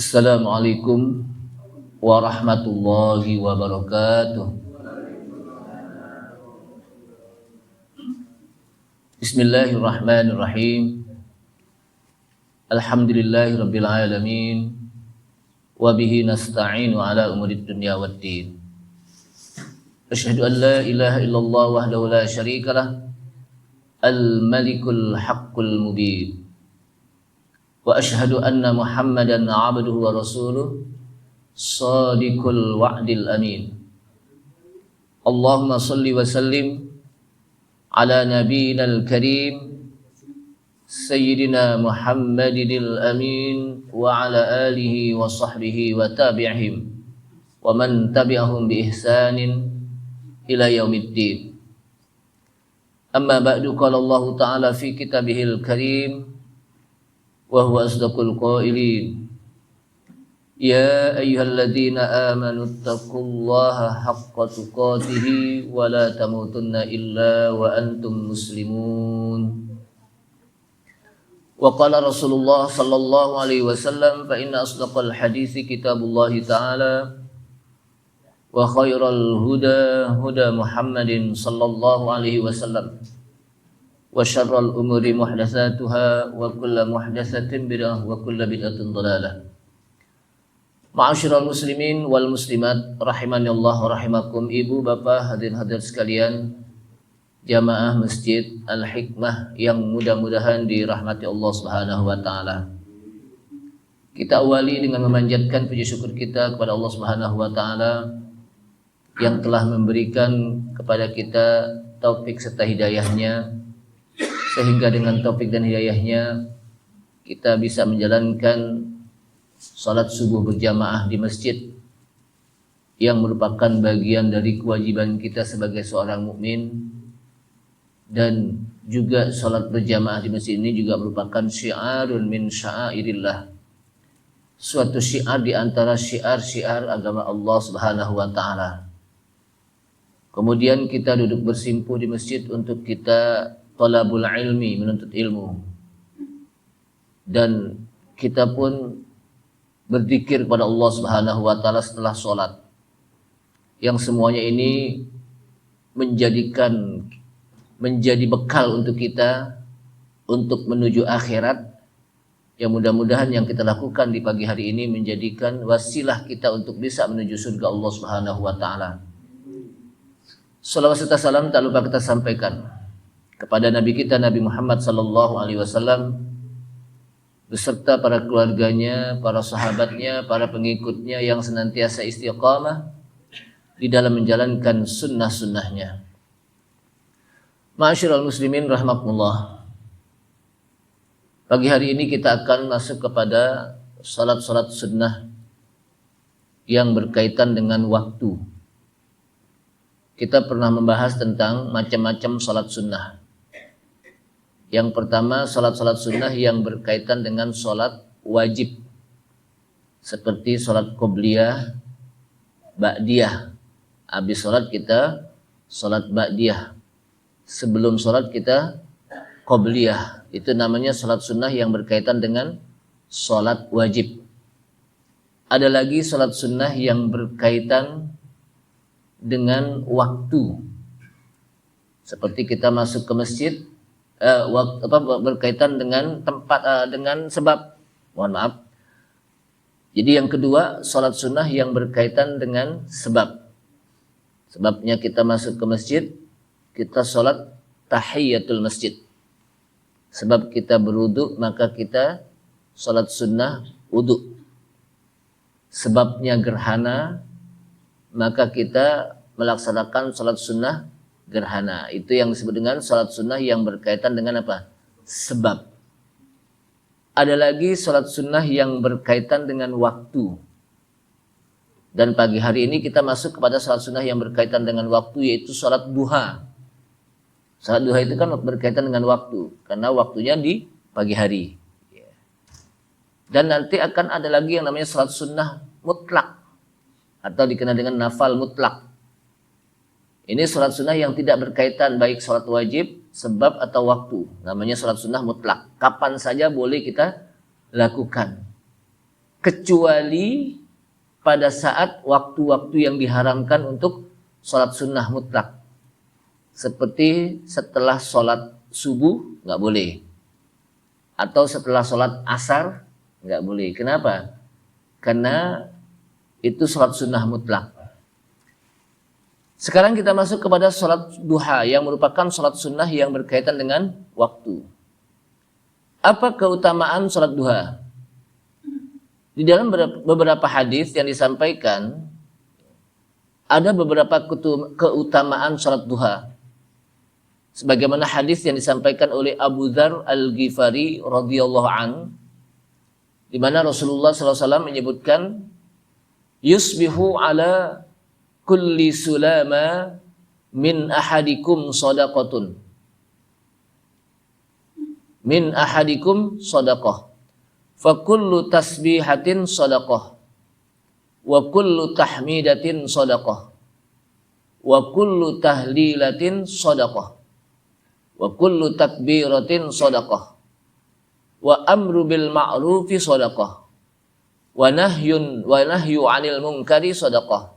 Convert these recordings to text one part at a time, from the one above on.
Assalamualaikum warahmatullahi wabarakatuh. Bismillahirrahmanirrahim. Alhamdulillahirabbil alamin. Wa bihi nasta'inu ala umurid dunya waddin. Asyhadu an la ilaha illallah wahdahu la syarikalah, al-malikul haqqul mubin. Wa asyhadu anna Muhammadan 'abduhu wa rasuluh, shadiqul wa'dil amin. Allahumma shalli wa sallim ala nabiyyinal karim sayyidina Muhammadinil amin wa ala alihi wa sahbihi wa tabi'ihim wa man tabi'ahum bi ihsanin ila yaumiddin. Amma ba'du, qala Allah ta'ala fi kitabihil karim wa huwa asdaqul qailin. Ya ayyuhalladzina amanu taqullaha haqqa tuqatih wa la tamutunna illa wa antum muslimun. Wa qala Rasulullah sallallahu alaihi wasallam, fa inna asdaqal hadithi kitabullah ta'ala wa khairal huda huda Muhammadin sallallahu alaihi wasallam. Wa syarrul umuri muhdatsatuha wa kullu muhdatsatin bid'ah wa kullu bid'atin dhalalah. Ma'asyiral muslimin wal muslimat rahimanillah wa rahimakum. Ibu, bapak, hadirin sekalian, jamaah Masjid Al-Hikmah yang mudah-mudahan dirahmati Allah Subhanahu wa taala. Kita awali dengan memanjatkan puji syukur kita kepada Allah Subhanahu wa taala yang telah memberikan kepada kita taufik serta hidayahnya, sehingga dengan taufik dan hidayahnya kita bisa menjalankan salat subuh berjamaah di masjid yang merupakan bagian dari kewajiban kita sebagai seorang mukmin, dan juga salat berjamaah di masjid ini juga merupakan syiarun min sya'airillah, suatu syiar di antara syiar-syiar agama Allah Subhanahu wa taala. Kemudian kita duduk bersimpuh di masjid untuk kita talabul ilmi, menuntut ilmu, dan kita pun berzikir kepada Allah Subhanahu wa taala setelah sholat, yang semuanya ini menjadi bekal untuk kita untuk menuju akhirat, yang mudah-mudahan yang kita lakukan di pagi hari ini menjadikan wasilah kita untuk bisa menuju surga Allah Subhanahu wa taala. Salawat serta salam tak lupa kita sampaikan kepada Nabi kita Nabi Muhammad sallallahu alaihi wasallam beserta para keluarganya, para sahabatnya, para pengikutnya yang senantiasa istiqamah di dalam menjalankan sunnah-sunnahnya. Ma'asyiral muslimin rahimakumullah. Pagi hari ini kita akan masuk kepada salat-salat sunnah yang berkaitan dengan waktu. Kita pernah membahas tentang macam-macam salat sunnah. Yang pertama, salat-salat sunnah yang berkaitan dengan salat wajib, seperti salat qobliyah, ba'diyah. Habis salat kita salat ba'diyah, sebelum salat kita qobliyah. Itu namanya salat sunnah yang berkaitan dengan salat wajib. Ada lagi salat sunnah yang berkaitan dengan waktu, seperti kita masuk ke masjid, berkaitan dengan tempat, dengan sebab. Mohon maaf. Jadi yang kedua, salat sunnah yang berkaitan dengan sebab. Sebabnya kita masuk ke masjid, kita salat tahiyatul masjid. Sebab kita berwudu, maka kita salat sunnah wudu. Sebabnya gerhana, maka kita melaksanakan salat sunnah gerhana. Itu yang disebut dengan salat sunnah yang berkaitan dengan apa? Sebab. Ada lagi salat sunnah yang berkaitan dengan waktu. Dan pagi hari ini kita masuk kepada salat sunnah yang berkaitan dengan waktu, yaitu salat duha. Salat duha itu kan berkaitan dengan waktu, karena waktunya di pagi hari. Dan nanti akan ada lagi yang namanya salat sunnah mutlak, atau dikenal dengan nafal mutlak. Ini salat sunnah yang tidak berkaitan baik salat wajib, sebab atau waktu. Namanya salat sunnah mutlak. Kapan saja boleh kita lakukan. kecuali pada saat waktu-waktu yang diharamkan untuk sholat sunnah mutlak. Seperti setelah sholat subuh nggak boleh, atau setelah sholat asar nggak boleh. Kenapa? Karena itu sholat sunnah mutlak. Sekarang kita masuk kepada sholat duha yang merupakan sholat sunnah yang berkaitan dengan waktu. Apa keutamaan sholat duha? Di dalam beberapa hadis yang disampaikan ada beberapa keutamaan sholat duha. Sebagaimana hadis yang disampaikan oleh Abu Dzar Al-Ghifari radhiyallahu an, di mana Rasulullah SAW menyebutkan, yusbihu ala kulli sulama min ahadikum sadaqatun. Min ahadikum sadaqah. Fa kullu tasbihatin sadaqah. Wa kullu tahmidatin sadaqah. Wa kullu tahlilatin sadaqah. Wa kullu takbiratin sadaqah. Wa amru bil ma'rufi sadaqah. Wa nahyu 'anil munkari sadaqah.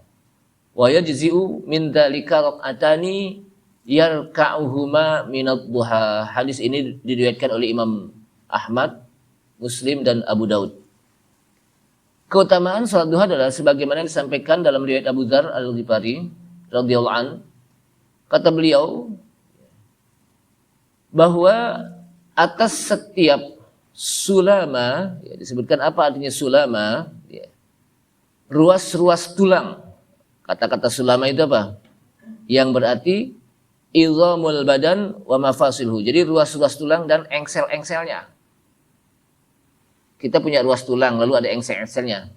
Wa yajzi'u min dzalika rak'atani yarka'uhuma minad duha. Hadis ini diriwayatkan oleh Imam Ahmad, Muslim dan Abu Daud. Keutamaan salat duha adalah sebagaimana yang disampaikan dalam riwayat Abu Dzar Al-Ghifari radhiyallahu an. Kata beliau bahwa atas setiap sulama, ya, disebutkan apa artinya sulama, ya, ruas-ruas tulang. Kata-kata sulama itu apa? Yang berarti idhamul badan wa mafasilhu. Jadi ruas-ruas tulang dan engsel-engselnya. Kita punya ruas tulang, lalu ada engsel-engselnya.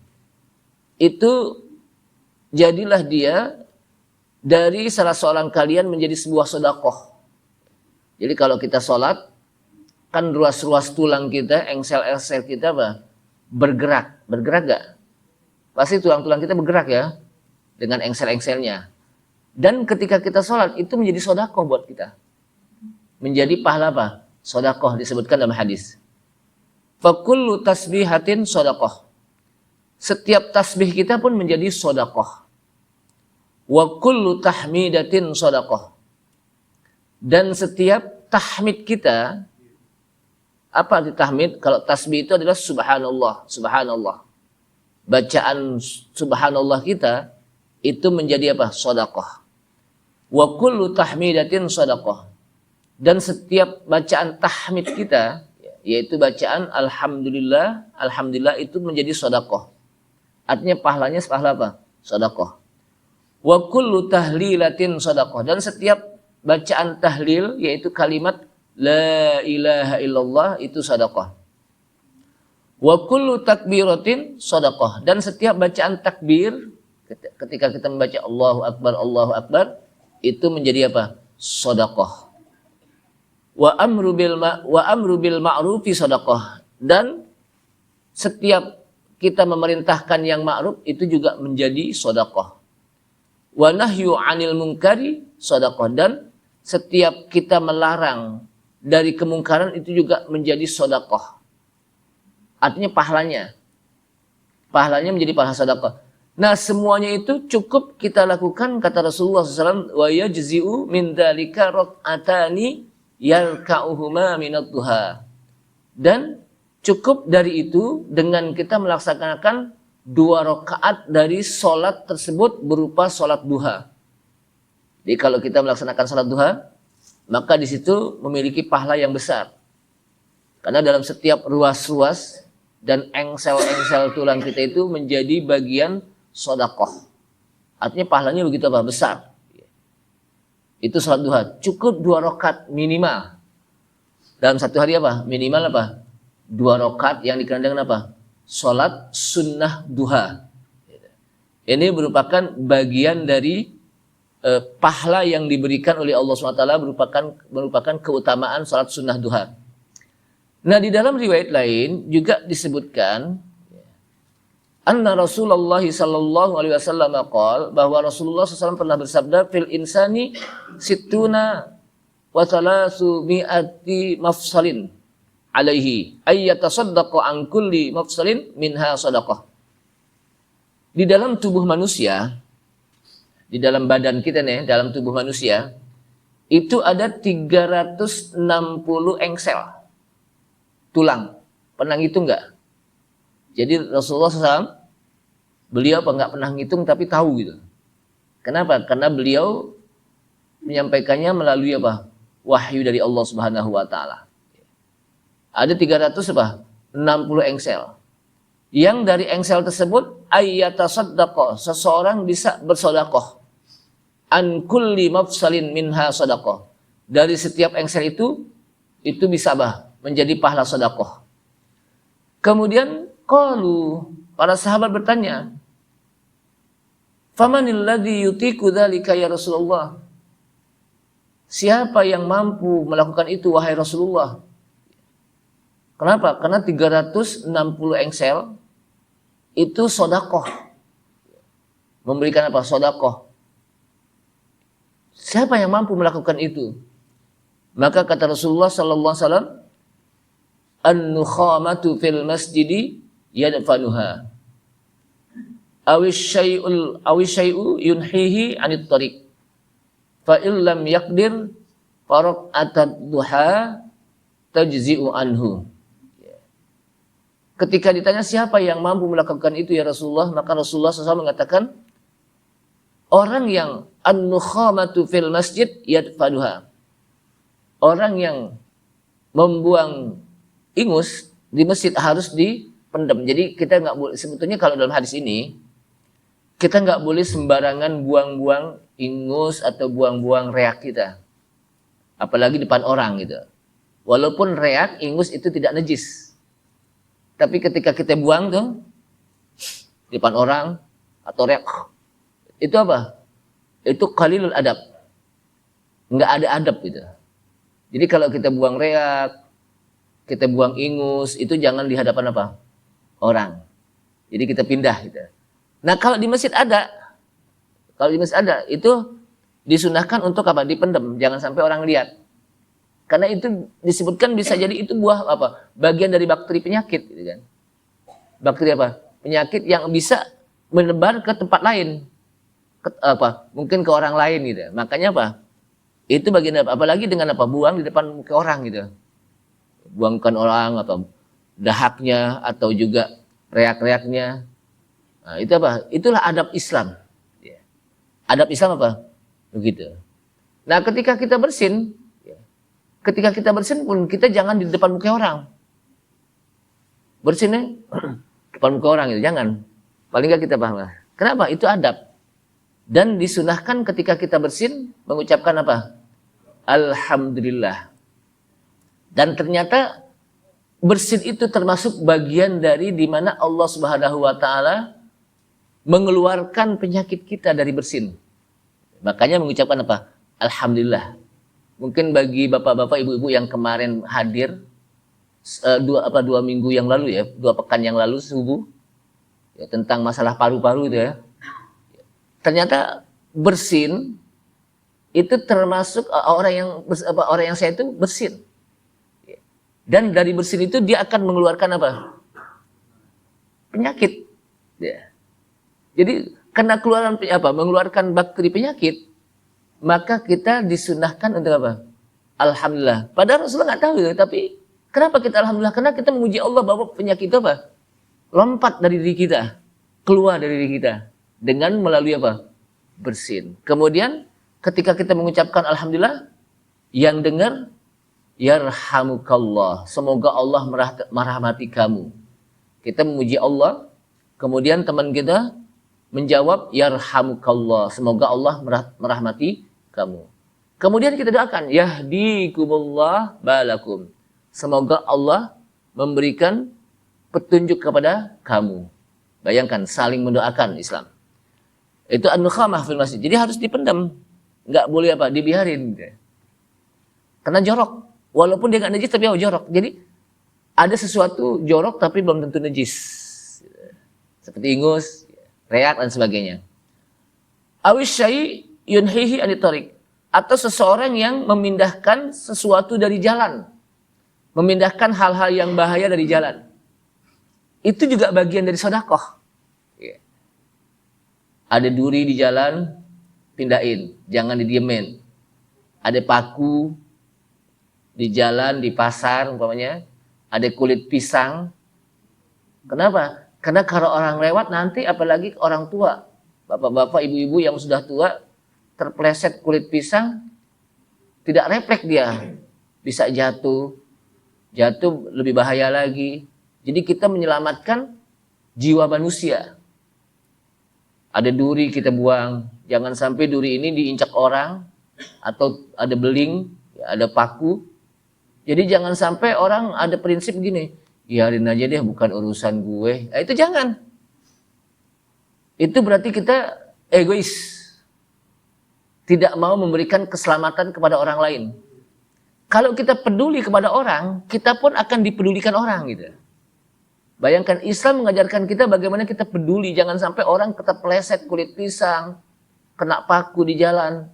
Itu jadilah dia dari salah seorang kalian menjadi sebuah sedekah. Jadi kalau kita sholat, kan ruas-ruas tulang kita, engsel-engsel kita apa? Bergerak. Bergerak gak? Pasti tulang-tulang kita bergerak ya, dengan engsel-engselnya. Dan ketika kita sholat, itu menjadi sedekah buat kita. Menjadi pahala apa? Sedekah disebutkan dalam hadis. Fakullu tasbihatin sedekah. Setiap tasbih kita pun menjadi sedekah. Wa kullu tahmidatin sedekah. Dan setiap tahmid kita, apa arti tahmid? Kalau tasbih itu adalah subhanallah, subhanallah. Bacaan subhanallah kita itu menjadi apa? Sedekah. Wa kullu tahmidatin sedekah. Dan setiap bacaan tahmid kita, yaitu bacaan alhamdulillah, alhamdulillah itu menjadi sedekah. Artinya pahalanya pahala apa? Sedekah. Wa kullu tahlilatin sedekah. Dan setiap bacaan tahlil, yaitu kalimat la ilaha illallah, itu sedekah. Wa kullu takbiratin sedekah. Dan setiap bacaan takbir, ketika kita membaca Allahu Akbar, itu menjadi apa? Sedekah. Wa amru bil ma'rufi sedekah. Dan setiap kita memerintahkan yang ma'ruf itu juga menjadi sedekah. Wa nahyu 'anil munkari sedekah. Dan setiap kita melarang dari kemungkaran itu juga menjadi sedekah. Artinya pahalanya. Pahalanya menjadi pahala sedekah. Nah, semuanya itu cukup kita lakukan, kata Rasulullah SAW, wa yajzi'u min dzalika rak'atani yarka'uhuma minad duha. Dan cukup dari itu dengan kita melaksanakan 2 rakaat dari sholat tersebut berupa sholat duha. Jadi kalau kita melaksanakan sholat duha, maka di situ memiliki pahala yang besar. Karena dalam setiap ruas-ruas dan engsel-engsel tulang kita itu menjadi bagian sedekah. Artinya pahalanya begitu apa? Besar. Itu sholat duha. Cukup 2 rakaat minimal. Dalam satu hari apa? Minimal apa? 2 rakaat yang dikenal dengan apa? Sholat sunnah duha. Ini merupakan bagian dari pahala yang diberikan oleh Allah SWT, merupakan keutamaan sholat sunnah duha. Nah, di dalam riwayat lain juga disebutkan anna Rasulullah sallallahu alaihi wasallam qol, bahwa Rasulullah SAW pernah bersabda, fil insani sittuna wa thalatsu mi'ati mafsalin alaihi ayyatasaddaqa an kulli mafsalin minha sadaqah. Di dalam tubuh manusia, di dalam badan kita nih, dalam tubuh manusia, itu ada 360 engsel tulang. Pernah ngitung nggak? Jadi Rasulullah SAW, beliau nggak pernah ngitung tapi tahu gitu. Kenapa? Karena beliau menyampaikannya melalui apa? Wahyu dari Allah Subhanahu wa taala. Ada 360 engsel. Yang dari engsel tersebut ayyatasaddaqa, seseorang bisa bersedekah. An kulli mafsalin minha sadaqah. Dari setiap engsel itu bisa menjadi pahala sedekah. Kemudian qalu, para sahabat bertanya, famanil ladzi yutiqu dzalika ya Rasulullah? Siapa yang mampu melakukan itu wahai Rasulullah? Kenapa? Karena 360 engsel itu sedekah. Memberikan apa? Sedekah. Siapa yang mampu melakukan itu? Maka kata Rasulullah sallallahu alaihi wasallam, an-nukhamatu fil masjidi yadfanuha. Awisyai'u yunhihi 'anit tariq. Fa illam yaqdir faraqatat duha tajzi'u anhu. Ketika ditanya siapa yang mampu melakukan itu ya Rasulullah, maka Rasulullah SAW mengatakan orang yang an-nukhamatu fil masjid yadfanuha. Orang yang membuang ingus di masjid harus dipendam. Jadi kita nggak boleh, sebetulnya kalau dalam hadis ini kita nggak boleh sembarangan buang-buang ingus atau buang-buang reak kita, apalagi depan orang gitu. Walaupun reak, ingus itu tidak najis, tapi ketika kita buang tuh depan orang atau reak, itu apa? Itu qalilul adab, nggak ada adab gitu. Jadi kalau kita buang reak, kita buang ingus, itu jangan di hadapan apa? Orang. Jadi kita pindah gitu. Nah kalau di masjid ada, itu disunahkan untuk apa? Dipendam, jangan sampai orang lihat. Karena itu disebutkan bisa jadi itu buah apa? Bagian dari bakteri penyakit, gitu kan? Bakteri apa? Penyakit yang bisa menebar ke tempat lain, mungkin ke orang lain gitu. Makanya apa? Itu bagian apa? Apalagi dengan apa? Buang di depan ke orang gitu. Buangkan orang atau dahaknya atau juga reak-reaknya. Nah, itu apa? Itulah adab Islam. Adab Islam apa? Begitu. Nah, ketika kita bersin pun kita jangan di depan muka orang. Bersinnya depan muka orang itu jangan. Paling nggak kita paham. Kenapa? Itu adab. Dan disunahkan ketika kita bersin mengucapkan apa? Alhamdulillah. Dan ternyata bersin itu termasuk bagian dari di mana Allah Subhanahu wa taala mengeluarkan penyakit kita dari bersin. Makanya mengucapkan apa? Alhamdulillah. Mungkin bagi bapak-bapak, ibu-ibu yang kemarin hadir 2 minggu yang lalu ya, 2 pekan yang lalu subuh ya, tentang masalah paru-paru itu ya. Ternyata bersin itu termasuk orang yang saya itu bersin. Dan dari bersin itu dia akan mengeluarkan apa? Penyakit. Ya. Jadi karena mengeluarkan bakteri penyakit, maka kita disunahkan untuk apa? Alhamdulillah. Padahal Rasulullah nggak tahu ya, tapi kenapa kita alhamdulillah? Karena kita memuji Allah bahwa penyakit itu apa? Lompat dari diri kita, keluar dari diri kita dengan melalui apa? Bersin. Kemudian ketika kita mengucapkan alhamdulillah, yang dengar yarhamukallah, semoga Allah merahmati kamu. Kita memuji Allah, kemudian teman kita menjawab yarhamukallah, semoga Allah merahmati kamu. Kemudian kita doakan yahdikumullah balakum, semoga Allah memberikan petunjuk kepada kamu. Bayangkan saling mendoakan Islam. Itu an-nukhamah fil masjid. Jadi harus dipendam, nggak boleh apa dibiarin. Karena jorok, walaupun dia nggak najis tapi jorok. Jadi ada sesuatu jorok tapi belum tentu najis, seperti ingus, reak dan sebagainya. Awisyai yunhihi anit tariq, atau seseorang yang memindahkan sesuatu dari jalan, memindahkan hal-hal yang bahaya dari jalan. Itu juga bagian dari sedekah. Ya. Ada duri di jalan, pindahin, jangan didiemin. Ada paku di jalan, di pasar umpamanya, ada kulit pisang. Kenapa? Karena kalau orang lewat nanti, apalagi orang tua, bapak-bapak, ibu-ibu yang sudah tua, terpleset kulit pisang, tidak refleks dia, bisa jatuh lebih bahaya lagi. Jadi kita menyelamatkan jiwa manusia. Ada duri kita buang, jangan sampai duri ini diinjak orang, atau ada beling, ada paku. Jadi jangan sampai orang ada prinsip gini, biarin aja deh, bukan urusan gue. Itu jangan. Itu berarti kita egois. Tidak mau memberikan keselamatan kepada orang lain. Kalau kita peduli kepada orang, kita pun akan dipedulikan orang gitu. Bayangkan Islam mengajarkan kita bagaimana kita peduli. Jangan sampai orang kepleset kulit pisang, kena paku di jalan,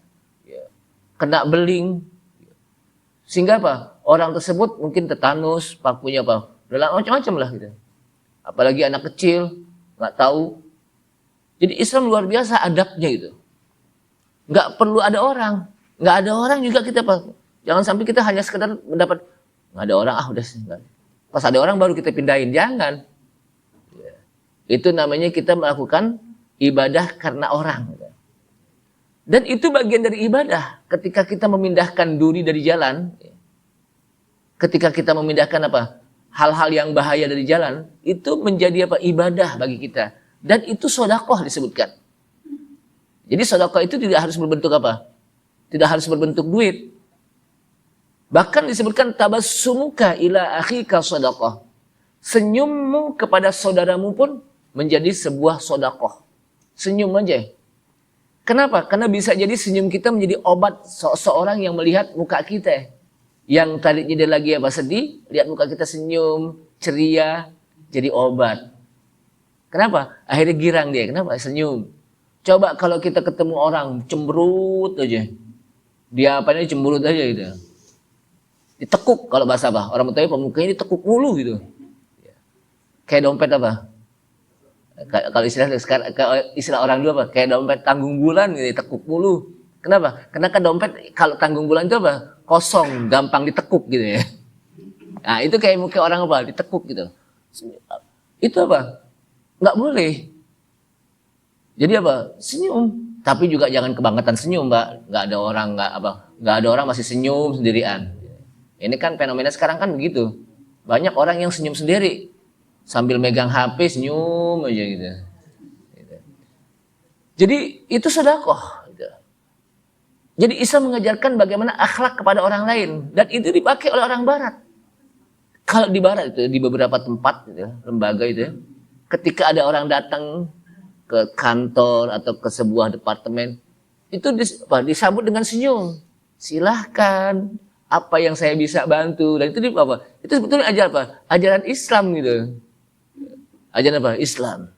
kena beling. Sehingga apa? Orang tersebut mungkin tetanus, pakunya apa? Macam-macam lah gitu. Apalagi anak kecil, nggak tahu. Jadi Islam luar biasa adabnya gitu. Nggak perlu ada orang. Nggak ada orang juga kita apa? Jangan sampai kita hanya sekedar mendapat, nggak ada orang, udah sih. Pas ada orang baru kita pindahin, jangan. Itu namanya kita melakukan ibadah karena orang. Dan itu bagian dari ibadah. Ketika kita memindahkan duri dari jalan, ketika kita memindahkan apa? Hal-hal yang bahaya dari jalan, itu menjadi apa? Ibadah bagi kita. Dan itu sedekah disebutkan. Jadi sedekah itu tidak harus berbentuk apa? Tidak harus berbentuk duit. Bahkan disebutkan tabassumuka ila akhika sedekah. Senyummu kepada saudaramu pun menjadi sebuah sedekah. Senyum aja. Kenapa? Karena bisa jadi senyum kita menjadi obat seorang yang melihat muka kita. Yang tadinya dia lagi apa sedih, lihat muka kita senyum, ceria, jadi obat. Kenapa? Akhirnya girang dia. Kenapa? Senyum. Coba kalau kita ketemu orang cemberut aja. Dia apanya cemberut aja gitu. Ditekuk kalau bahasa apa? Orang Betawi pemukanya ditekuk mulu gitu. Kayak dompet apa? Kalau istilah orang dulu apa? Kayak dompet tanggung bulan gitu, ditekuk mulu. Kenapa? Karena kan dompet kalau tanggung bulan itu apa? Kosong, gampang ditekuk gitu ya. Nah, itu kayak muka orang apa? Ditekuk gitu. Itu apa? Nggak boleh. Jadi apa? Senyum. Tapi juga jangan kebangetan senyum, Mbak. Nggak ada orang masih senyum sendirian. Ini kan fenomena sekarang kan begitu. Banyak orang yang senyum sendiri. Sambil megang HP senyum aja gitu. Jadi itu sedekah. Jadi Islam mengajarkan bagaimana akhlak kepada orang lain. Dan itu dipakai oleh orang Barat. Kalau di Barat itu, di beberapa tempat gitu, lembaga itu, ketika ada orang datang ke kantor atau ke sebuah departemen, itu disambut dengan senyum. Silahkan, apa yang saya bisa bantu. Dan itu apa? Itu sebetulnya ajaran apa? Ajaran Islam gitu. Ajaran apa? Islam.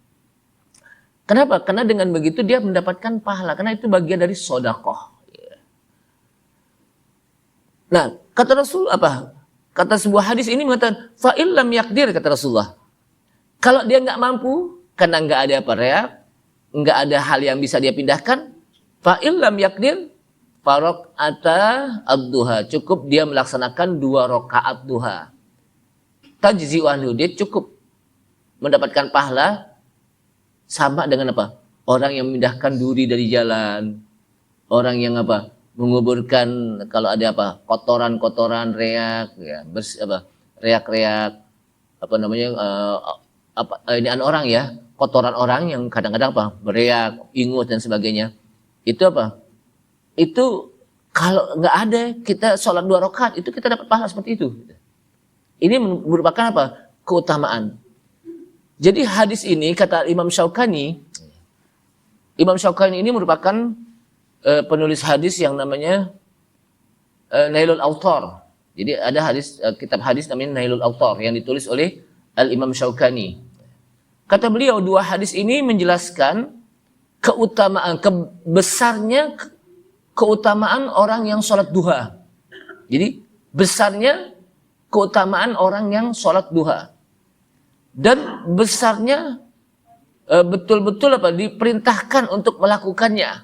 Kenapa? Karena dengan begitu dia mendapatkan pahala. Karena itu bagian dari sedekah. Nah, kata Rasul apa? Kata sebuah hadis ini mengatakan, fa'il lam yakdir, kata Rasulullah. Kalau dia nggak mampu, karena nggak ada apa reak, nggak ada hal yang bisa dia pindahkan, fa'il lam yakdir, faraq'ata ad-duha. Cukup dia melaksanakan 2 rakaat duha. Tajzi'u anhu, dia cukup mendapatkan pahala sama dengan apa? Orang yang memindahkan duri dari jalan. Orang yang apa? Menguburkan kalau ada apa? Kotoran-kotoran, reak, ya, reak-reak, apa namanya? Ini orang ya, kotoran orang yang kadang-kadang apa? Bereak, ingus dan sebagainya. Itu apa? Itu kalau nggak ada kita sholat 2 rakaat itu kita dapat pahala seperti itu. Ini merupakan apa? Keutamaan. Jadi hadis ini kata Imam Syaukani ini merupakan penulis hadis yang namanya Nailul Autar. Jadi ada kitab hadis namanya Nailul Autar yang ditulis oleh Al-Imam Syaukani. Kata beliau 2 hadis ini menjelaskan keutamaan, besarnya keutamaan orang yang sholat duha. Jadi besarnya keutamaan orang yang sholat duha. Dan besarnya betul-betul diperintahkan untuk melakukannya.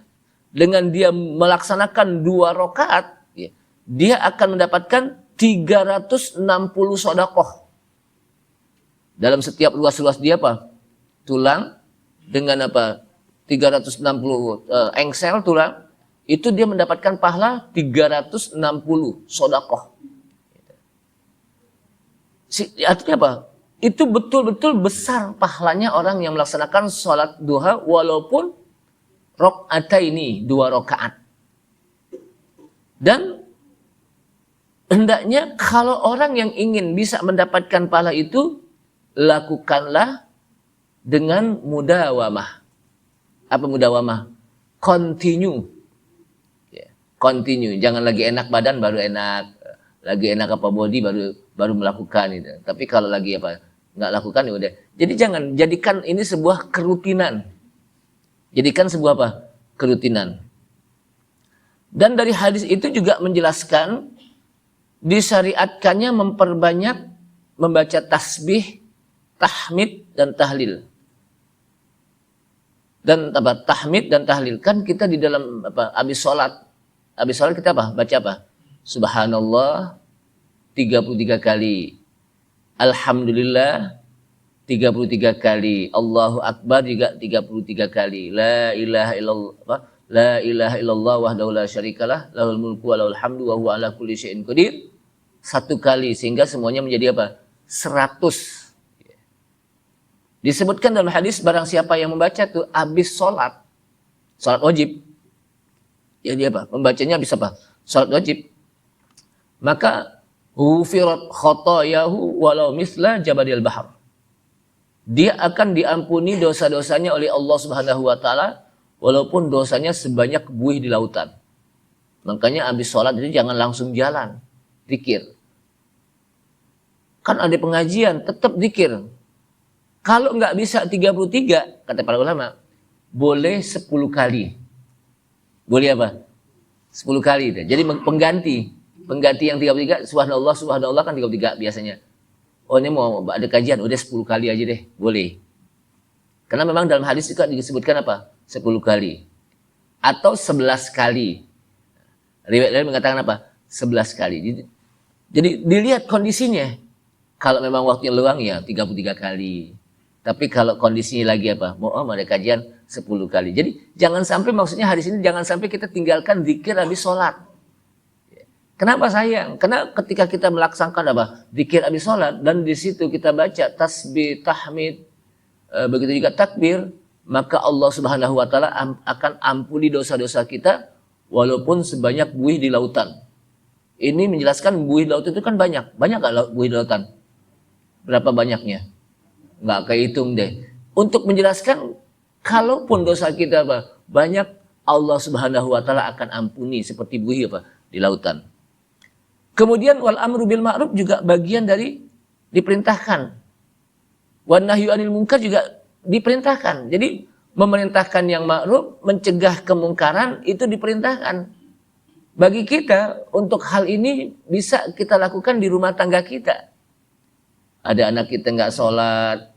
Dengan dia melaksanakan 2 rakaat, dia akan mendapatkan 360 sodakoh. Dalam setiap ruas-ruas dia tulang dengan 360 engsel tulang, itu dia mendapatkan pahala 360 sodakoh. Artinya apa? Itu betul-betul besar pahalanya orang yang melaksanakan sholat duha walaupun rakaataini, 2 rakaat. Dan hendaknya kalau orang yang ingin bisa mendapatkan pahala itu, lakukanlah dengan mudawamah. Apa mudawamah? Continue. Continue. Jangan lagi enak badan baru enak, lagi enak body baru melakukan itu. Tapi kalau lagi nggak lakukan ya udah. Jadi jangan jadikan ini sebuah kerutinan. Jadikan sebuah kerutinan. Dan dari hadis itu juga menjelaskan disyariatkannya memperbanyak membaca tasbih, tahmid dan tahlil. Dan tahmid dan tahlil kan kita di dalam habis sholat kita baca Subhanallah 33 kali, Alhamdulillah 33 kali, Allahu Akbar juga 33 kali, La ilaha illallah wahdahu la syarikalah, lahul mulku wa lahul hamdu wa huwa ala kulli syai'in qadir. 1 kali sehingga semuanya menjadi 100. Disebutkan dalam hadis barang siapa yang membaca tuh habis sholat wajib. Jadi membacanya habis sholat wajib. Maka hufirat khotoyahu walau misla jabadil bahar. Dia akan diampuni dosa-dosanya oleh Allah Subhanahu wa taala walaupun dosanya sebanyak buih di lautan. Makanya habis sholat itu jangan langsung jalan, zikir. Kan ada pengajian, tetap zikir. Kalau nggak bisa 33, kata para ulama, boleh 10 kali. Boleh 10 kali. Jadi pengganti yang 33, subhanallah kan 33 biasanya. Oh ini mau ada kajian, udah 10 kali aja deh, boleh. Karena memang dalam hadis juga disebutkan 10 kali. Atau 11 kali. Riwayat lain mengatakan 11 kali. Jadi dilihat kondisinya. Kalau memang waktunya luang ya 33 kali. Tapi kalau kondisinya lagi mau ada kajian 10 kali. Jadi jangan sampai, maksudnya hadis ini jangan sampai kita tinggalkan zikir habis sholat. Kenapa sayang? Karena ketika kita melaksanakan zikir habis sholat dan di situ kita baca tasbih, tahmid, begitu juga takbir, maka Allah Subhanahu wa taala akan ampuni dosa-dosa kita walaupun sebanyak buih di lautan. Ini menjelaskan buih di lautan itu kan banyak. Banyak enggak buih di lautan? Berapa banyaknya? Enggak kehitung deh. Untuk menjelaskan kalaupun dosa kita banyak, Allah Subhanahu wa taala akan ampuni seperti buih di lautan. Kemudian wal amru bil ma'ruf juga bagian dari diperintahkan. Wan nahyu anil munkar juga diperintahkan. Jadi memerintahkan yang ma'ruf, mencegah kemungkaran itu diperintahkan. Bagi kita untuk hal ini bisa kita lakukan di rumah tangga kita. Ada anak kita nggak sholat,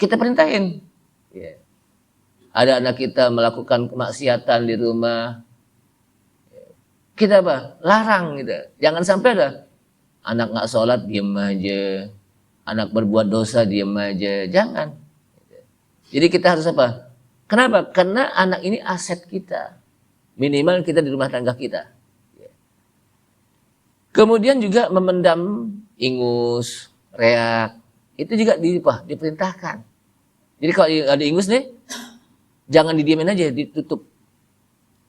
kita perintahin. Ada anak kita melakukan kemaksiatan di rumah, kita larang gitu. Jangan sampai anak nggak sholat diem aja, anak berbuat dosa diem aja, jangan. Jadi kita harus Kenapa? Karena anak ini aset kita, minimal kita di rumah tangga kita. Kemudian juga memendam ingus, reak, itu juga diperintahkan. Jadi kalau ada ingus nih, jangan didiemin aja, ditutup.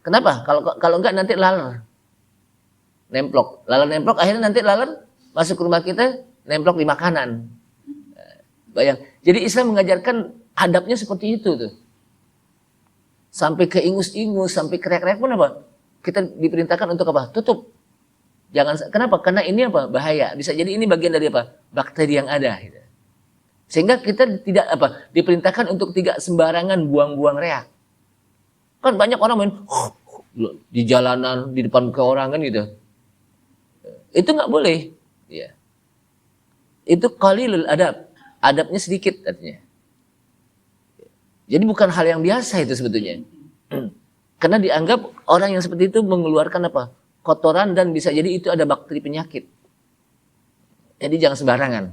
Kenapa? Kalau enggak nanti laler. Nemplok, akhirnya nanti laler masuk ke rumah kita, nemplok di makanan. Bayang. Jadi Islam mengajarkan adabnya seperti itu tuh. Sampai ke ingus-ingus, sampai ke reak-reak pun kita diperintahkan untuk tutup. Jangan. Kenapa? Karena ini bahaya. Bisa jadi ini bagian dari bakteri yang ada. Gitu. Sehingga kita tidak diperintahkan untuk tidak sembarangan buang-buang reak. Kan banyak orang main di jalanan, di depan muka orang kan gitu. Itu nggak boleh. Ya. Itu qalilul adab. Adabnya sedikit artinya. Jadi bukan hal yang biasa itu sebetulnya. Karena dianggap orang yang seperti itu mengeluarkan apa? Kotoran, dan bisa jadi itu ada bakteri penyakit. Jadi jangan sembarangan.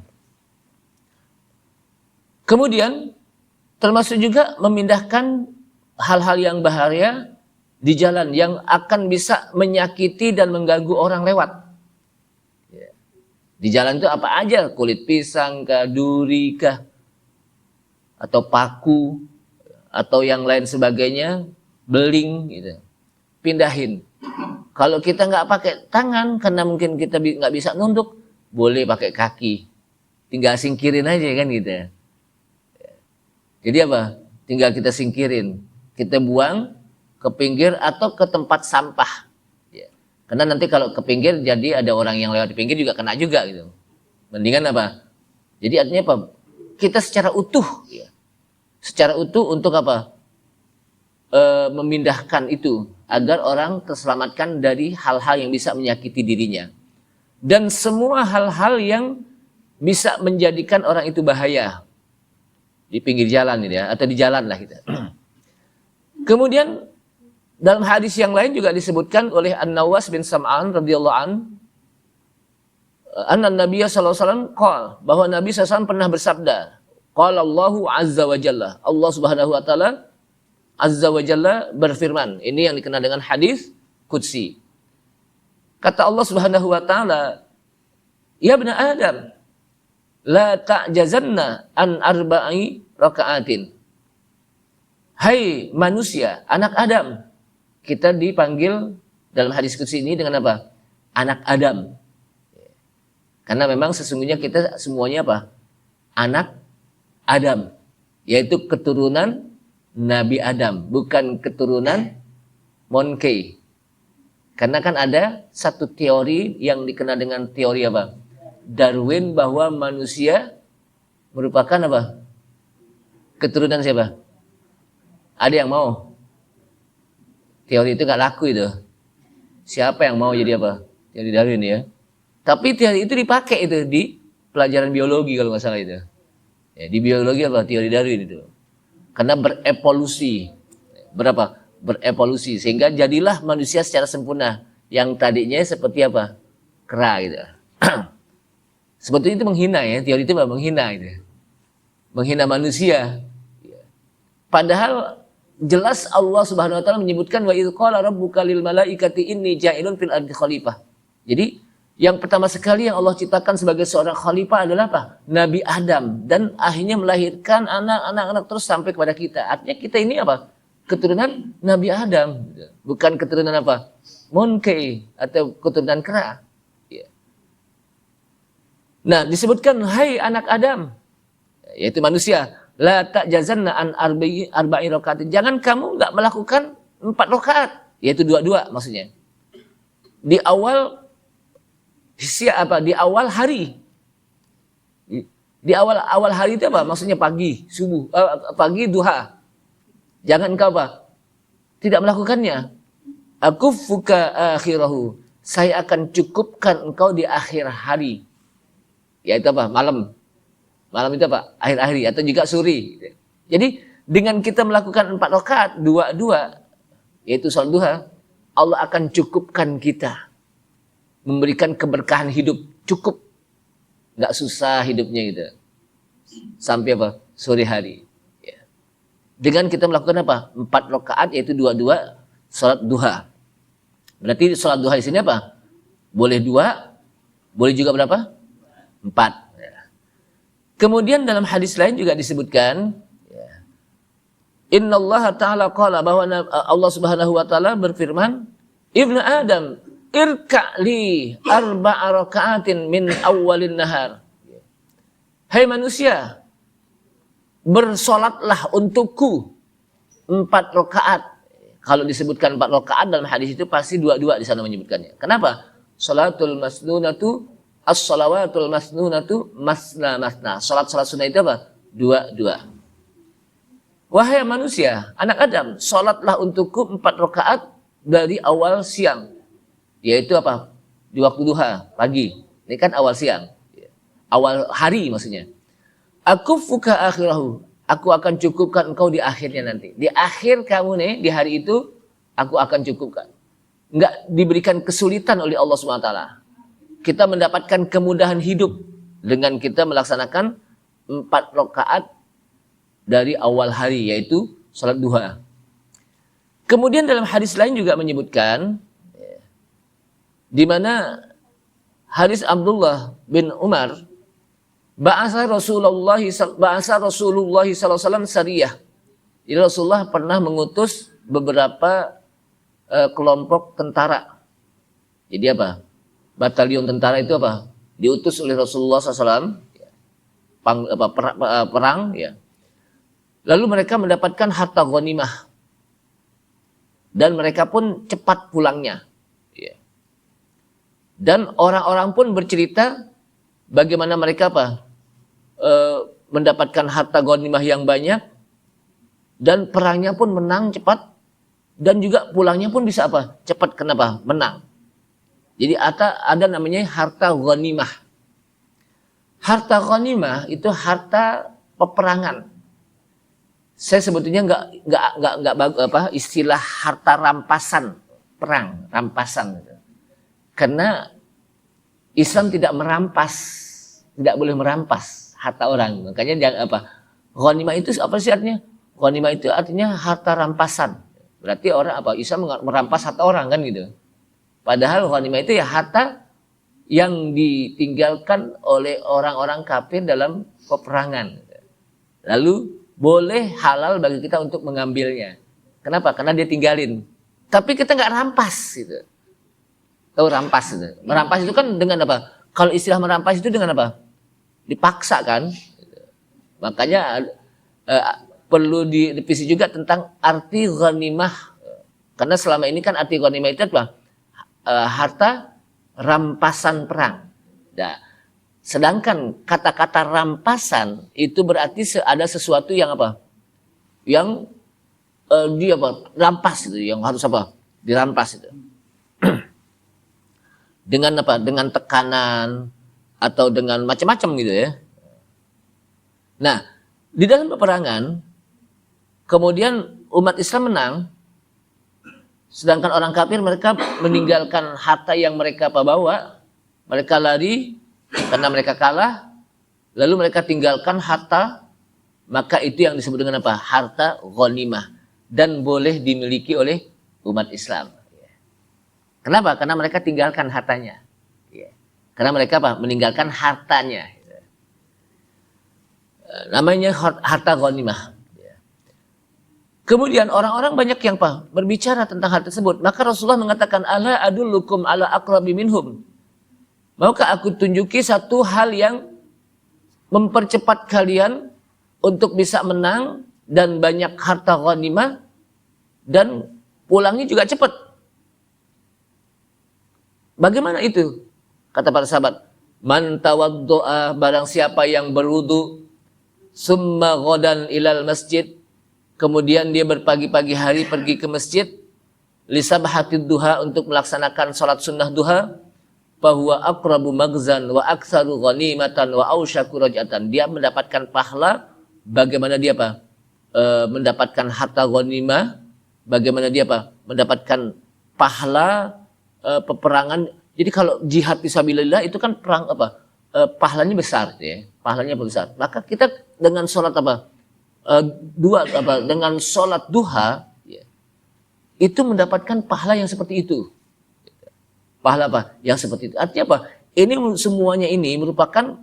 Kemudian termasuk juga memindahkan hal-hal yang bahaya di jalan yang akan bisa menyakiti dan mengganggu orang lewat. Di jalan itu apa aja, kulit pisang kah, duri kah, atau paku, atau yang lain sebagainya, beling gitu. Pindahin. Kalau kita nggak pakai tangan karena mungkin kita nggak bisa nunduk, boleh pakai kaki. Tinggal singkirin aja kan gitu. Jadi apa? Tinggal kita singkirin. Kita buang ke pinggir atau ke tempat sampah. Ya. Karena nanti kalau ke pinggir jadi ada orang yang lewat di pinggir juga kena juga gitu. Mendingan apa? Jadi artinya apa? Kita secara utuh, ya. Secara utuh untuk apa? Memindahkan itu agar orang terselamatkan dari hal-hal yang bisa menyakiti dirinya. Dan semua hal-hal yang bisa menjadikan orang itu bahaya. Di pinggir jalan ini ya, atau di jalan lah kita. Kemudian dalam hadis yang lain juga disebutkan oleh An-Nawas bin Sam'an radhiyallahu an, anna Nabiya sallallahu alaihi wasallam qala, bahwa Nabi SAW pernah bersabda, qala Allahu azza wa jalla, Allah Subhanahu wa taala azza wa jalla berfirman. Ini yang dikenal dengan hadis qudsi. Kata Allah Subhanahu wa taala, ya ibna Adam, la ta'jazanna an arba'i raka'atin. Hai manusia, anak Adam. Kita dipanggil dalam hadis qudsi ini dengan apa? Anak Adam. Karena memang sesungguhnya kita semuanya apa? Anak Adam. Yaitu keturunan Nabi Adam, bukan keturunan Monkey. Karena kan ada satu teori yang dikenal dengan teori apa? Darwin, bahwa manusia merupakan apa? Keturunan siapa? Ada yang mau? Teori itu gak laku itu. Siapa yang mau jadi apa? Teori Darwin ya. Tapi teori itu dipakai itu di pelajaran biologi kalau nggak salah itu. Ya, di biologi apa? Teori Darwin itu. Karena berevolusi. Berapa? Berevolusi. Sehingga jadilah manusia secara sempurna. Yang tadinya seperti apa? Kera gitu. Sebetulnya itu menghina ya. Teori itu menghina gitu. Menghina manusia. Padahal jelas Allah Subhanahu wa taala menyebutkan wa idz qala rabbuka lil malaikati inni ja'ilun fil ardi khalifah. Jadi yang pertama sekali yang Allah ciptakan sebagai seorang khalifah adalah apa? Nabi Adam, dan akhirnya melahirkan anak-anak terus sampai kepada kita. Artinya kita ini apa? Keturunan Nabi Adam, bukan keturunan apa? Monkey atau keturunan kera. Nah, disebutkan hai anak Adam, yaitu manusia, la ta'jazanna an arba'i rakaatin. Jangan kamu enggak melakukan 4 rakaat, yaitu 2-2 maksudnya. Di awal di awal hari. Di awal hari itu apa? Maksudnya pagi, subuh, pagi duha. Jangan engkau apa? Tidak melakukannya. Aku fuka akhirahu. Saya akan cukupkan engkau di akhir hari. Yaitu apa? Malam. Malam itu apa? Akhir hari atau juga suri. Jadi dengan kita melakukan 4 rakaat, 2-2, yaitu salat duha, Allah akan cukupkan kita. Memberikan keberkahan hidup, cukup. Nggak susah hidupnya gitu. Sampai apa? Sore hari. Ya. Dengan kita melakukan apa? 4 rakaat, yaitu 2-2 salat duha. Berarti salat duha di sini apa? Boleh 2, boleh juga berapa? 4. Ya. Kemudian dalam hadis lain juga disebutkan, ya, Inna Allah Ta'ala qala, bahwa Allah Subhanahu wa Ta'ala berfirman, Ibnu Adam, irka'li 4 raka'atin min awwalin nahar. Hai manusia, bersolatlah untukku 4 rakaat. Kalau disebutkan 4 rakaat dalam hadis itu pasti 2-2 di sana menyebutkannya. Kenapa? Salatul masnunatu, as-salawatul masnunatu masna masna. Salat sunnah itu apa? 2-2. Wahai manusia, anak Adam, salatlah untukku 4 rakaat dari awal siang. Yaitu apa? Di waktu duha, pagi. Ini kan awal siang. Awal hari maksudnya. Aku fuka akhirahu. Aku akan cukupkan engkau di akhirnya nanti. Di akhir kamu nih, di hari itu, aku akan cukupkan. Enggak diberikan kesulitan oleh Allah SWT. Kita mendapatkan kemudahan hidup dengan kita melaksanakan 4 rakaat dari awal hari, yaitu salat duha. Kemudian dalam hadis lain juga menyebutkan, di mana hadis Abdullah bin Umar, Ba'asa Rasulullah SAW sariyah. Jadi Rasulullah pernah mengutus beberapa kelompok tentara. Jadi apa? Batalion tentara itu apa? Diutus oleh Rasulullah SAW perang, ya. Lalu mereka mendapatkan harta ghanimah. Dan mereka pun cepat pulangnya. Ya. Dan orang-orang pun bercerita bagaimana mereka mendapatkan harta ghanimah yang banyak. Dan perangnya pun menang cepat. Dan juga pulangnya pun bisa cepat, kenapa? Menang. Jadi ada namanya harta ghanimah. Harta ghanimah itu harta peperangan. Saya sebetulnya nggak istilah harta rampasan perang, rampasan. Karena Islam tidak merampas, tidak boleh merampas harta orang. Makanya jangan ghanimah itu apa sih artinya? Ghanimah itu artinya harta rampasan. Berarti orang Islam merampas harta orang kan gitu. Padahal ghanimah itu ya harta yang ditinggalkan oleh orang-orang kafir dalam peperangan. Lalu boleh halal bagi kita untuk mengambilnya. Kenapa? Karena dia tinggalin. Tapi kita nggak rampas gitu. Tahu rampas itu? Merampas itu kan dengan apa? Kalau istilah merampas itu dengan apa? Dipaksa kan? Makanya perlu direvisi juga tentang arti ghanimah. Karena selama ini kan arti ghanimah itu apa? Harta rampasan perang. Nah, sedangkan kata-kata rampasan itu berarti ada sesuatu yang yang dia rampas itu, yang harus dirampas itu. Dengan dengan tekanan atau dengan macam-macam gitu ya. Nah, di dalam peperangan kemudian umat Islam menang, sedangkan orang kafir mereka meninggalkan harta yang mereka bawa, mereka lari karena mereka kalah, lalu mereka tinggalkan harta, maka itu yang disebut dengan harta ghanimah dan boleh dimiliki oleh umat Islam. Kenapa? Karena mereka tinggalkan hartanya. Karena mereka meninggalkan hartanya. Namanya harta ghanimah. Kemudian orang-orang banyak yang berbicara tentang hal tersebut. Maka Rasulullah mengatakan, ala adullukum ala aqrabi minhum. Maukah aku tunjuki satu hal yang mempercepat kalian untuk bisa menang dan banyak harta ghanimah dan pulangnya juga cepat. Bagaimana itu? Kata para sahabat, man tawaddo'a, barang siapa yang berwudu, summa ghadan ilal masjid, kemudian dia berpagi-pagi hari pergi ke masjid, lisabhatid duha, untuk melaksanakan salat sunnah duha, bahwa aqrabu magzan wa aktsaru ghanimatan wa ausyaku raj'atan. Dia mendapatkan pahala bagaimana dia mendapatkan harta ghanimah, bagaimana dia mendapatkan pahala peperangan. Jadi kalau jihad fisabilillah itu kan perang pahalanya besar ya, pahalanya besar. Maka kita dengan salat dengan salat duha ya, itu mendapatkan pahala yang seperti itu. Pahala yang seperti itu. Artinya apa? Ini semuanya ini merupakan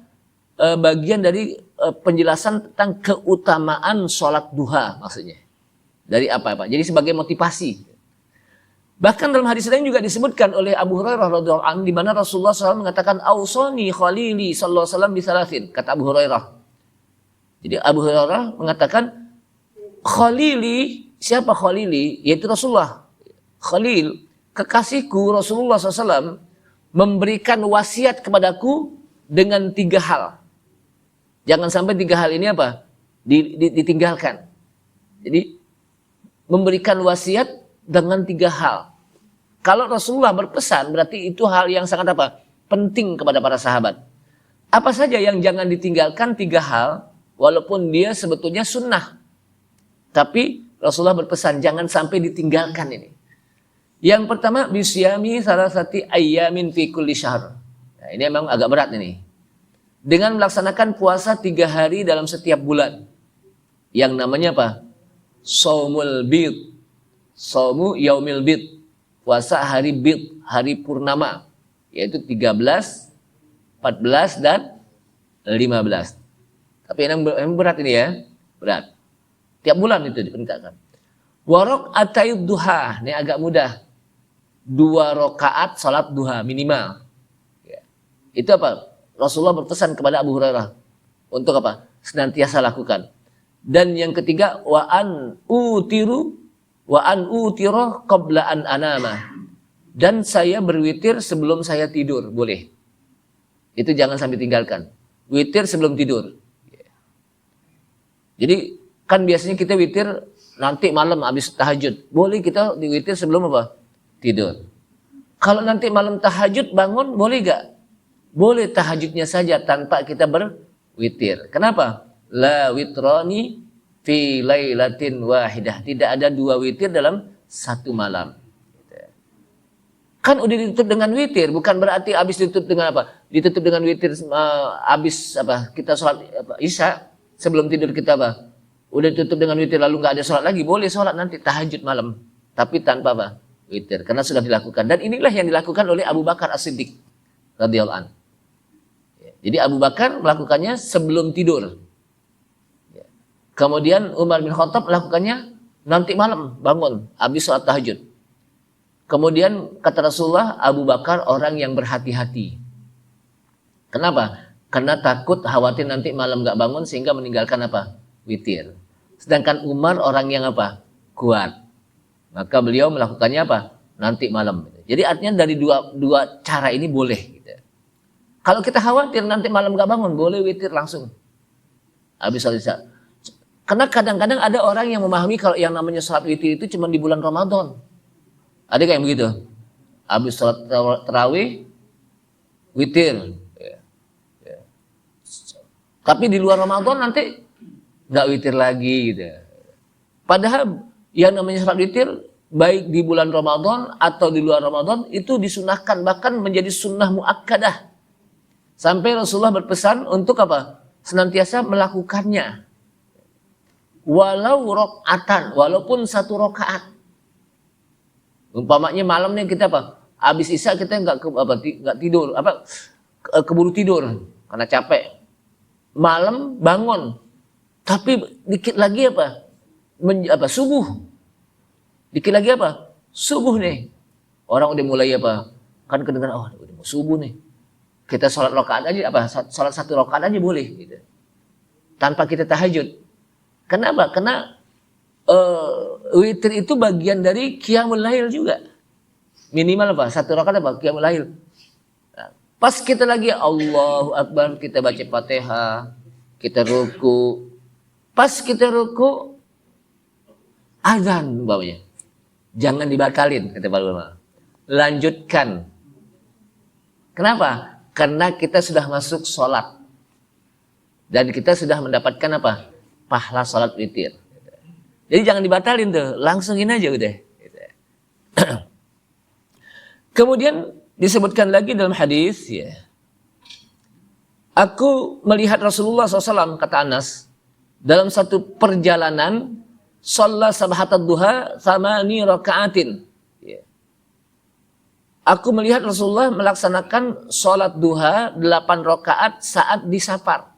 bagian dari penjelasan tentang keutamaan sholat duha maksudnya. Dari apa? Jadi sebagai motivasi. Bahkan dalam hadis lain juga disebutkan oleh Abu Hurairah radhiyallahu anhu, di mana Rasulullah SAW mengatakan, Ausani khalili sallallahu alaihi wasallam bisalasin, kata Abu Hurairah. Jadi Abu Hurairah mengatakan, khalili, siapa khalili? Yaitu Rasulullah. Khalil, kekasihku Rasulullah SAW memberikan wasiat kepadaku dengan 3 hal. Jangan sampai 3 hal ini ditinggalkan. Jadi memberikan wasiat dengan 3 hal. Kalau Rasulullah berpesan berarti itu hal yang sangat penting kepada para sahabat. Apa saja yang jangan ditinggalkan? 3 hal, walaupun dia sebetulnya sunnah. Tapi Rasulullah berpesan jangan sampai ditinggalkan ini. Yang pertama, bisyami salasati ayyamin fi kulli syahr. Nah, ini memang agak berat ini. Dengan melaksanakan puasa 3 hari dalam setiap bulan. Yang namanya apa? Shaumul bid. Shaumu yaumil bid. Puasa hari bid, hari purnama. Yaitu 13, 14, dan 15. Tapi emang berat ini ya. Berat. Tiap bulan itu diperintahkan. Warok atayud duha. Ini agak mudah. 2 rakaat salat duha minimal. Ya. Itu apa? Rasulullah berpesan kepada Abu Hurairah. Untuk apa? Senantiasa lakukan. Dan yang ketiga, wa an utiru qabla an anama. Dan saya berwitir sebelum saya tidur, boleh. Itu jangan sampai tinggalkan. Witir sebelum tidur. Jadi kan biasanya kita witir nanti malam habis tahajud. Boleh kita diwitir sebelum apa? Tidur. Kalau nanti malam tahajud bangun, boleh gak? Boleh tahajudnya saja tanpa kita berwitir. Kenapa? La witrani fi lailatin wahidah. Tidak ada 2 witir dalam 1 malam. Kan udah ditutup dengan witir, bukan berarti habis ditutup dengan apa? Ditutup dengan witir habis apa? Kita sholat Isya sebelum tidur kita apa? Udah ditutup dengan witir lalu nggak ada sholat lagi, boleh sholat nanti tahajud malam, tapi tanpa apa? Witir, karena sudah dilakukan. Dan inilah yang dilakukan oleh Abu Bakar As-Siddiq radhiyallahu anhu. Jadi Abu Bakar melakukannya sebelum tidur. Kemudian Umar bin Khattab melakukannya nanti malam bangun habis sholat tahajud. Kemudian kata Rasulullah, Abu Bakar orang yang berhati-hati. Kenapa? Karena takut khawatir nanti malam gak bangun sehingga meninggalkan apa? Witir. Sedangkan Umar orang yang apa? Kuat. Maka beliau melakukannya apa? Nanti malam. Jadi artinya dari dua cara ini boleh. Gitu. Kalau kita khawatir nanti malam gak bangun, boleh witir langsung. Habis sholat Isya. Karena kadang-kadang ada orang yang memahami kalau yang namanya sholat witir itu cuma di bulan Ramadan. Ada kayak begitu? Habis sholat tarawih, witir. Ya. Ya. Tapi di luar Ramadan nanti nggak witir lagi. Gitu. Padahal yang namanya sholat witir, baik di bulan Ramadan atau di luar Ramadan, itu disunahkan. Bahkan menjadi sunnah muakkadah. Sampai Rasulullah berpesan untuk apa? Senantiasa melakukannya. Walau rakaatan, walaupun 1 rakaat. Umpamanya malam nih kita apa? Habis Isya kita nggak tidur, keburu tidur karena capek. Malam bangun, tapi dikit lagi subuh. Dikit lagi subuh nih. Orang udah mulai kan kedengaran udah mau subuh nih. Kita sholat rakaat aja sholat 1 rakaat aja boleh gitu. Tanpa kita tahajud. Kenapa? Karena witir itu bagian dari qiyamul lail juga. Minimal 1 rakaat qiyamul lail. Nah, pas kita lagi Allahu Akbar, kita baca Fatihah, kita ruku. Pas kita ruku, azan umpamanya. Jangan dibatalin kata para ulama. Lanjutkan. Kenapa? Karena kita sudah masuk sholat. Dan kita sudah mendapatkan pahala sholat witir. Jadi jangan dibatalin tuh, langsungin aja udah. Kemudian disebutkan lagi dalam hadis, ya. Aku melihat Rasulullah SAW, kata Anas, dalam satu perjalanan, sholat sabahatad duha thamani rakaatin. Ya. Aku melihat Rasulullah melaksanakan sholat duha 8 rakaat saat di safar.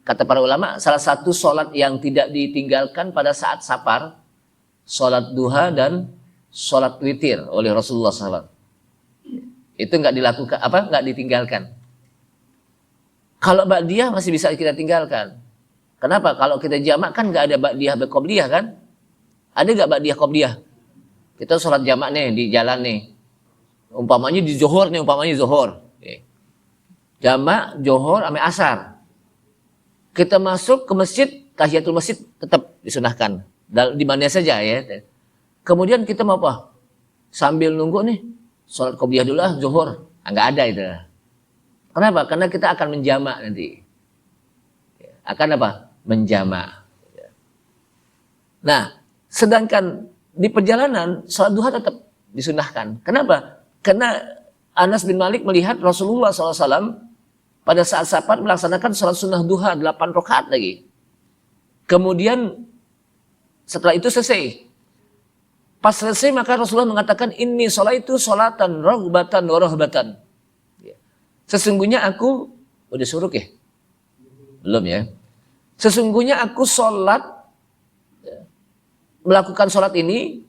Kata para ulama, salah satu sholat yang tidak ditinggalkan pada saat safar, sholat duha dan sholat witir oleh Rasulullah SAW. Itu nggak dilakukan, nggak ditinggalkan. Kalau ba'diyah masih bisa kita tinggalkan. Kenapa? Kalau kita jamak kan nggak ada ba'diyah qobliyah kan? Ada nggak ba'diyah qobliyah? Kita sholat jamak nih di jalan nih. Umpamanya di Zuhur nih, Zuhur. Jamak, Zuhur, sampai asar. Kita masuk ke masjid, tahiyatul masjid tetap disunahkan. Di mana saja ya. Kemudian kita mau apa? Sambil nunggu nih, sholat qobliyah dulu Zuhur. Nggak ada itu. Kenapa? Karena kita akan menjamak nanti. Akan apa? Menjamak. Nah, sedangkan di perjalanan sholat duha tetap disunahkan. Kenapa? Karena Anas bin Malik melihat Rasulullah SAW pada saat safar melaksanakan sholat sunnah duha 8 rakaat lagi. Kemudian setelah itu selesai. Pas selesai maka Rasulullah mengatakan ini sholat itu sholatan raghbatan wa rahbatan. Sesungguhnya aku udah suruh ya? Belum ya? Sesungguhnya aku sholat melakukan sholat ini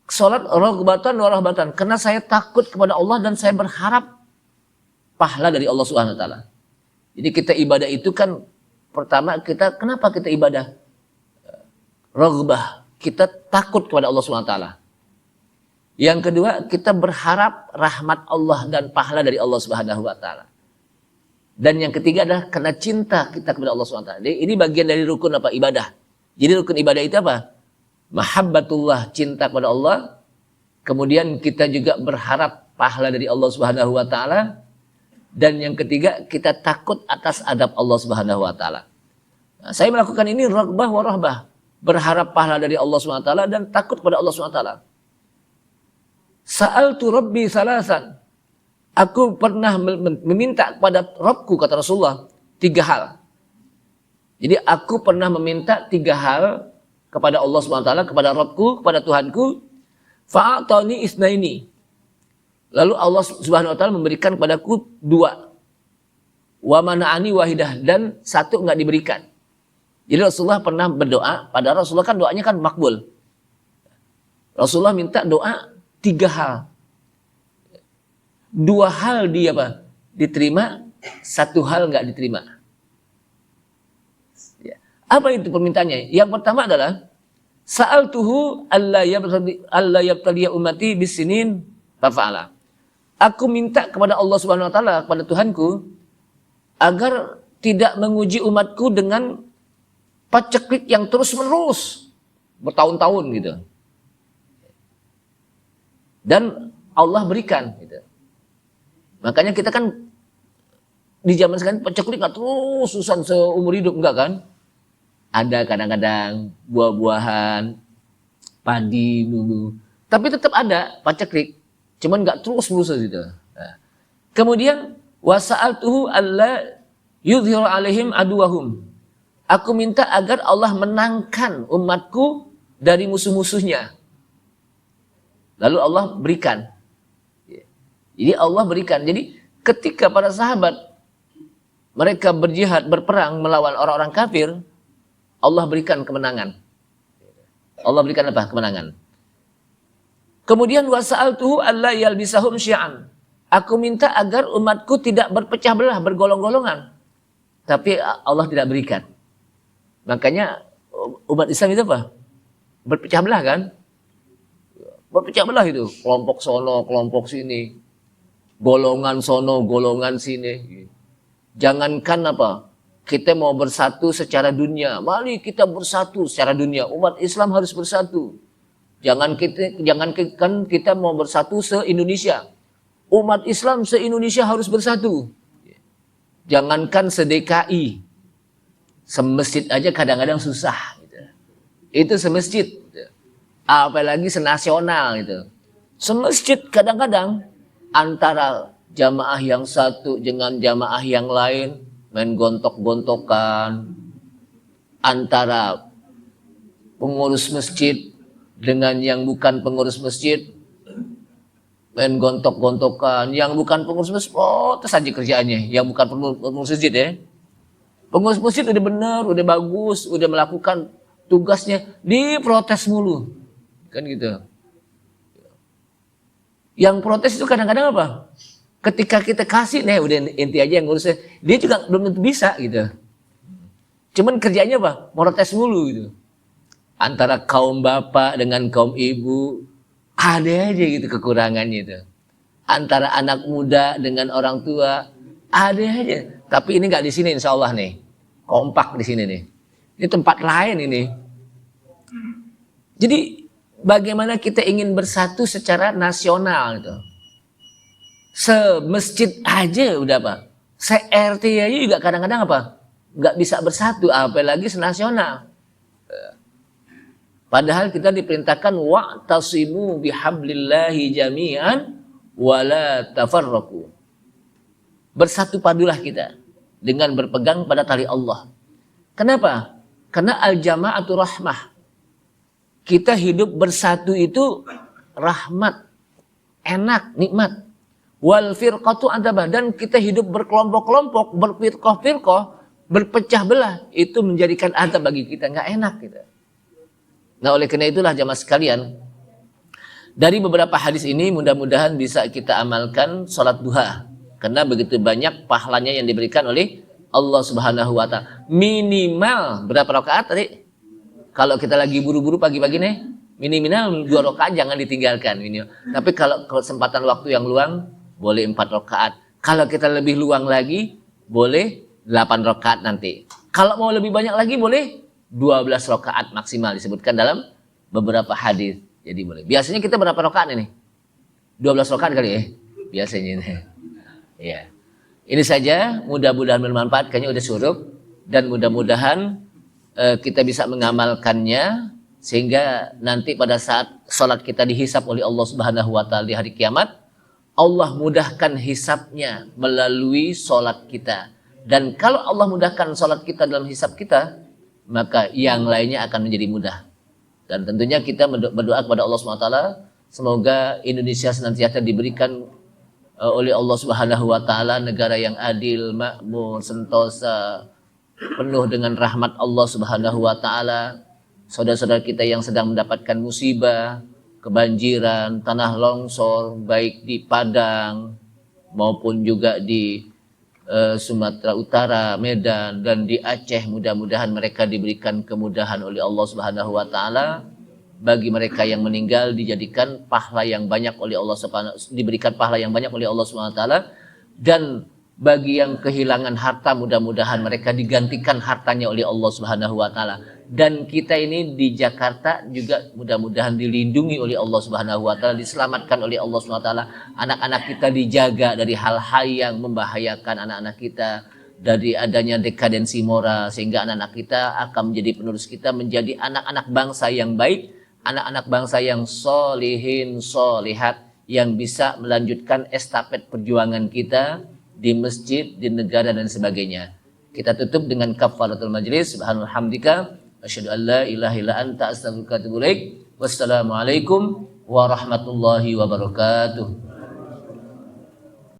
sholat raghbatan wa rahbatan karena saya takut kepada Allah dan saya berharap pahala dari Allah Subhanahu wa taala. Jadi kita ibadah itu kan pertama kenapa kita ibadah? Raghbah, kita takut kepada Allah Subhanahu wa taala. Yang kedua, kita berharap rahmat Allah dan pahala dari Allah Subhanahu wa taala. Dan yang ketiga adalah karena cinta kita kepada Allah Subhanahu wa taala. Ini bagian dari rukun apa? Ibadah. Jadi rukun ibadah itu apa? Mahabbatullah, cinta kepada Allah. Kemudian kita juga berharap pahala dari Allah Subhanahu wa taala. Dan yang ketiga, kita takut atas adab Allah Subhanahu wa taala. Nah, saya melakukan ini raghbah wa rahbah, berharap pahala dari Allah Subhanahu wa taala dan takut kepada Allah Subhanahu wa taala. Sa'altu Rabbi salasan. Aku pernah meminta kepada Rabbku, kata Rasulullah, 3 hal. Jadi aku pernah meminta 3 hal kepada Allah Subhanahu wa taala, kepada Rabbku, kepada Tuhanku. Fa'atani isnaini. Lalu Allah Subhanahu wa taala memberikan kepadaku 2. Wa mana'ani wahidah, dan 1 enggak diberikan. Jadi Rasulullah pernah berdoa, padahal Rasulullah kan doanya kan makbul. Rasulullah minta doa 3 hal. 2 hal dia apa? Diterima, 1 hal enggak diterima. Ya. Apa itu permintaannya? Yang pertama adalah sa'altuhu alla yabtaliya ummati bisinin fa'ala. Aku minta kepada Allah Subhanahu wa taala, kepada Tuhanku, agar tidak menguji umatku dengan paceklik yang terus-menerus bertahun-tahun gitu. Dan Allah berikan gitu. Makanya kita kan di zaman sekarang paceklik nggak terus-terusan seumur hidup, enggak kan? Ada kadang-kadang buah-buahan, padi dulu. Tapi tetap ada paceklik. Cuman nggak terus-menerus gitu. Nah. Kemudian wasa'altuhu alla yudhhiru alaihim aduwahum. Aku minta agar Allah menangkan umatku dari musuh-musuhnya. Lalu Allah berikan. Jadi Allah berikan. Jadi ketika para sahabat mereka berjihad, berperang melawan orang-orang kafir, Allah berikan kemenangan. Allah berikan apa? Kemenangan. Kemudian wasa'altuhu alla yalbisahum syi'an. Aku minta agar umatku tidak berpecah belah, bergolong-golongan. Tapi Allah tidak berikan. Makanya umat Islam itu apa? Berpecah belah kan? Berpecah belah itu. Kelompok sono, kelompok sini. Golongan sono, golongan sini. Jangankan apa? Kita mau bersatu secara dunia. Mari kita bersatu secara dunia. Umat Islam harus bersatu. Jangan kita mau bersatu se-Indonesia. Umat Islam se-Indonesia harus bersatu. Jangankan se-DKI. Semasjid aja kadang-kadang susah. Gitu. Itu semasjid. Gitu. Apalagi senasional. Gitu. Semasjid kadang-kadang antara jamaah yang satu dengan jamaah yang lain main gontok-gontokan. Antara pengurus masjid dengan yang bukan pengurus masjid main gontok-gontokan. Yang bukan pengurus masjid, terus aja kerjaannya. Yang bukan pengurus masjid ya. Pengurus masjid udah benar, udah bagus, udah melakukan tugasnya, diprotes mulu. Kan gitu. Yang protes itu kadang-kadang apa? Ketika kita kasih, nih udah inti aja yang ngurusnya. Dia juga belum tentu bisa gitu. Cuman kerjanya apa? Protes mulu gitu. Antara kaum bapak dengan kaum ibu, ada aja gitu kekurangannya itu. Antara anak muda dengan orang tua, ada aja. Tapi ini nggak di sini insya Allah nih. Kompak di sini nih. Ini tempat lain ini. Jadi bagaimana kita ingin bersatu secara nasional gitu. Semasjid aja udah apa? Se-RT aja juga kadang-kadang apa? Nggak bisa bersatu, apalagi senasional. Padahal kita diperintahkan wa'tasimu bihablillahi jami'an wala tafarraqu. Bersatu padulah kita dengan berpegang pada tali Allah. Kenapa? Karena al-jama'atu rahmah. Kita hidup bersatu itu rahmat, enak, nikmat. Wal firqatu adabah, dan kita hidup berkelompok-kelompok, berfirqah-firqah, berpecah belah, itu menjadikan adab bagi kita, nggak enak kita. Nah, oleh karena itulah jamaah sekalian, dari beberapa hadis ini mudah-mudahan bisa kita amalkan sholat duha. Karena begitu banyak pahalanya yang diberikan oleh Allah Subhanahu wa Ta'ala. Minimal berapa rakaat tadi? Kalau kita lagi buru-buru pagi-pagi nih, minimal 2 rakaat jangan ditinggalkan. Minimal. Tapi kalau kesempatan waktu yang luang, boleh 4 rakaat. Kalau kita lebih luang lagi, boleh 8 rakaat nanti. Kalau mau lebih banyak lagi, boleh 12 rakaat maksimal, disebutkan dalam beberapa hadis. Jadi boleh. Biasanya kita berapa rakaat ini? 12 rakaat kali ya? Biasanya ini. Ya. Ini saja, mudah-mudahan bermanfaat. Kayaknya udah suruh, dan mudah-mudahan kita bisa mengamalkannya sehingga nanti pada saat sholat kita dihisap oleh Allah Subhanahu wa Ta'ala di hari kiamat, Allah mudahkan hisapnya melalui sholat kita. Dan kalau Allah mudahkan sholat kita dalam hisap kita, maka yang lainnya akan menjadi mudah. Dan tentunya kita berdoa kepada Allah SWT, semoga Indonesia senantiasa diberikan oleh Allah Subhanahu wa Ta'ala negara yang adil, makmur, sentosa, penuh dengan rahmat Allah Subhanahu wa Ta'ala. Saudara-saudara kita yang sedang mendapatkan musibah, kebanjiran, tanah longsor, baik di Padang maupun juga di Sumatera Utara, Medan, dan di Aceh, mudah-mudahan mereka diberikan kemudahan oleh Allah Subhanahu wa Ta'ala. Bagi mereka yang meninggal dijadikan pahala yang banyak oleh Allah Subhanahu, diberikan pahala yang banyak oleh Allah Subhanahu wa Ta'ala. Dan bagi yang kehilangan harta, mudah-mudahan mereka digantikan hartanya oleh Allah Subhanahu wa Ta'ala. Dan kita ini di Jakarta juga mudah-mudahan dilindungi oleh Allah Subhanahu wa Ta'ala, diselamatkan oleh Allah Subhanahu wa Ta'ala. Anak-anak kita dijaga dari hal-hal yang membahayakan anak-anak kita, dari adanya dekadensi moral, sehingga anak-anak kita akan menjadi penerus kita, menjadi anak-anak bangsa yang baik, anak-anak bangsa yang solihin, solihat, yang bisa melanjutkan estafet perjuangan kita di masjid, di negara, dan sebagainya. Kita tutup dengan kafaratul majlis. Subhanallah hamdika, asyhadu an la ilaha illa anta, astaghfiruka wa atubu ilaik. Wassalamualaikum warahmatullahi wabarakatuh.